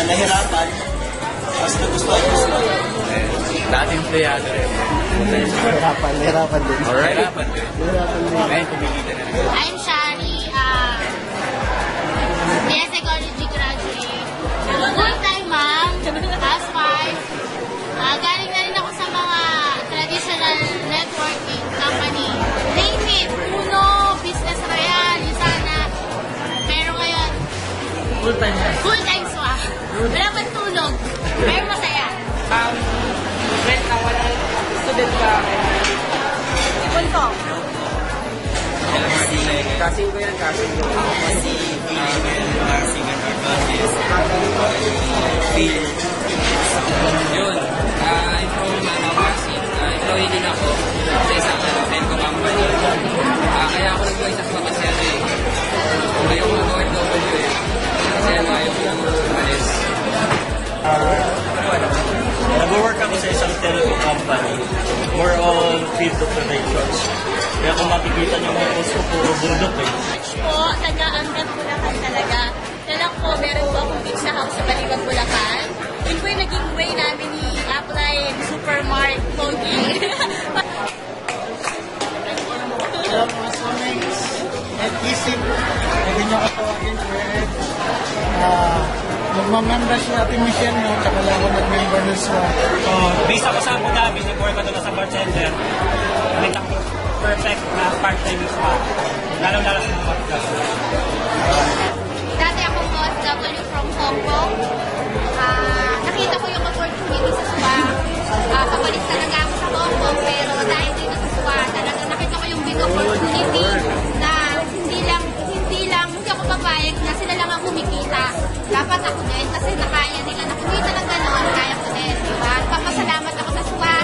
nahirapan, mas nagustuhan ko sila. Dating empleyado rin. Hirapan din. Alright. Hirapan din. Ngayon, kumikita na rin. I'm Shari, BS Psychology graduate. Full-time mom, housewife. Galing na rin ako sa mga traditional networking company. Name it, Uno, Business Royale, Yusana. Pero ngayon, full-time swap. Wala pang tulog. Pero masaya. When walang student ka, ipon ko. Kasing ko yan, kasing ko. Si Philippine Nursing and Advances, Yun, I'm from nursing. Employee din ako sa isang telco company. Kaya ako nag-join sa Smakasel eh. Ayaw ko mag-OFW eh. Kasi ayaw ko lang umalis. nag-work ako sa isang telco company. More on field operations. Kaya kung makikita niyo mga post ko, puro bundok eh. Much po, taga Angat, Bulacan talaga. Nalang po, meron po akong beach na house sa Baliwag, Bulacan. Yun po yung naging way namin ni Apply Supermart Pogi. Hello mga soulmates. At isip, pwede nyo ako tawagin with magmamember si Ate Michelle mo, tsaka lang ako nag-member ng SWA. So, based ako sa Abu Dhabi, nag-work ako doon sa bartender. Nakita ko perfect na part-time yung spa. Lalo-lalo sa mga podcast. Dati akong OFW from Hong Kong. Nakita ko yung opportunity sa SWA. Papalit talaga ako sa Hong Kong, pero dahil dito sa SWA, talaga nakita ko yung big opportunity na hindi ako papayag na sila lang ang kumikita. Dapat ako din kasi nakaya nila na kumita ng gano'n, kaya ko din, di ba? Papasalamat ako sa SWA.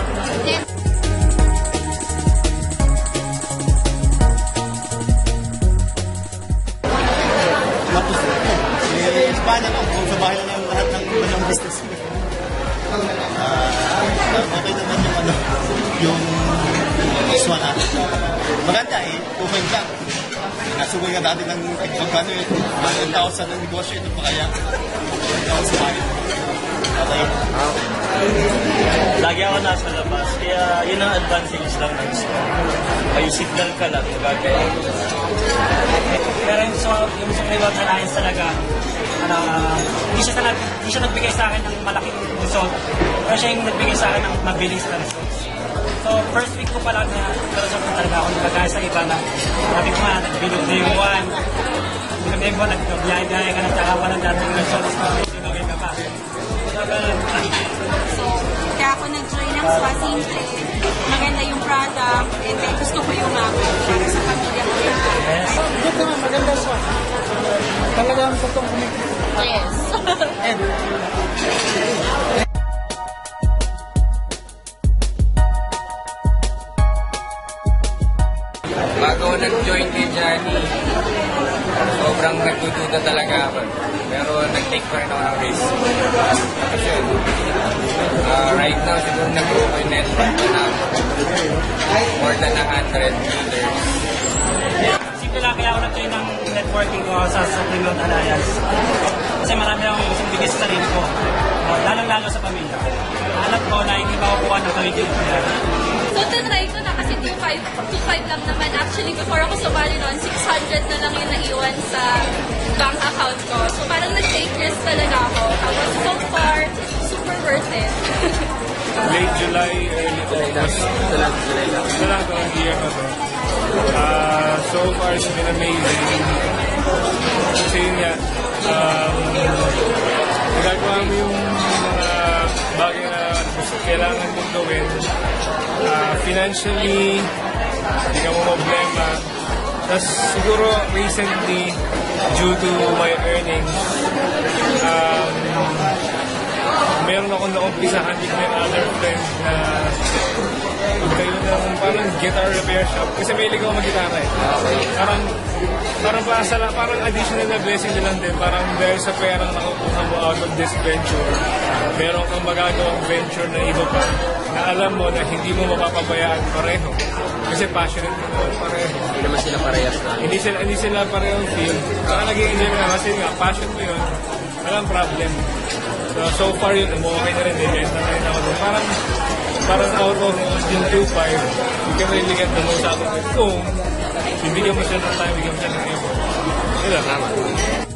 Then, Tapos, Espanya ko, kung sa bahay na ng lahat ng business ko. Okay naman yung swan natin. Maganda eh, okay lang. Nasugay nga dati ng pagkano eh, 1,000 ng negosyo, ito pa kaya 1,000 tayo. Okay. Lagi ako nasa labas, kaya yun ang advantage lang ng swan. May signal ka lang, magagaya. Pero yung sa Reward Alliance talaga, hindi siya nagbigay sa akin ng malaking result. Pero siya yung nagbigay sa akin ng mabilis na results. So, first week ko pa lang na result na talaga ako nagkagaya sa iba na sabi ko nga, nagbilog day 1. Day 1, nagbiyay-biyay ka na tsaka walang dating results. Sinugay ka pa. So, kaya ako nag-join ng SWA simple. Maganda yung product, and then gusto ko yung para sa pamilya ko. Yes. Dito nga, maganda SWA. Talagang totoong kumikita. yes. Bago ako nag-join kay Johnny, sobrang nagtututo talaga ako. Pero nag-take pa rin ako ng risk. Kasi right now, siguro nag-grow ko yung network ko na more than 100 leaders. Simple lang kaya ako nag-join ng networking ko sa Reward Alliance. Kasi marami akong gustong bigay sa sarili ko. Lalo-lalo sa pamilya. Alam ko na hindi makukuha ng kawigil ko yan. So, tinry ko na kasi 2.5 lang naman. Actually, before ako sumali noon, 600 na lang yung naiwan sa bank account ko. So, parang nag-take risk talaga ako. Tapos, so far, super worth it. Late July, early August. Ito lang ito ang year na to. So far, it's been amazing. Kasi yun nga, nagagawa mo yung mga bagay na gusto kailangan mong gawin. Financially, hindi ka mo problema. Tapos siguro recently, due to my earnings, meron akong naumpisahan with my other friend na kayo ng parang guitar repair shop. Kasi may ligaw mag-gitara eh. Parang additional na blessing na lang din. Parang dahil sa perang nakukuha mo out of this venture, meron kang magagawang venture na iba pa na alam mo na hindi mo mapapabayaan pareho. Kasi passionate ka naman pareho. Hindi naman sila parehas na. Hindi sila parehong field. Saka nag-i-enjoy mo na kasi nga, passion mo yun. walang problem. So far yun, okay na rin, benta na rin ako. Parang out of yung 2.5, you can really get the most out of it. Kung bibigyan mo siya ng time, bibigyan mo siya ng effort. Yun lang naman.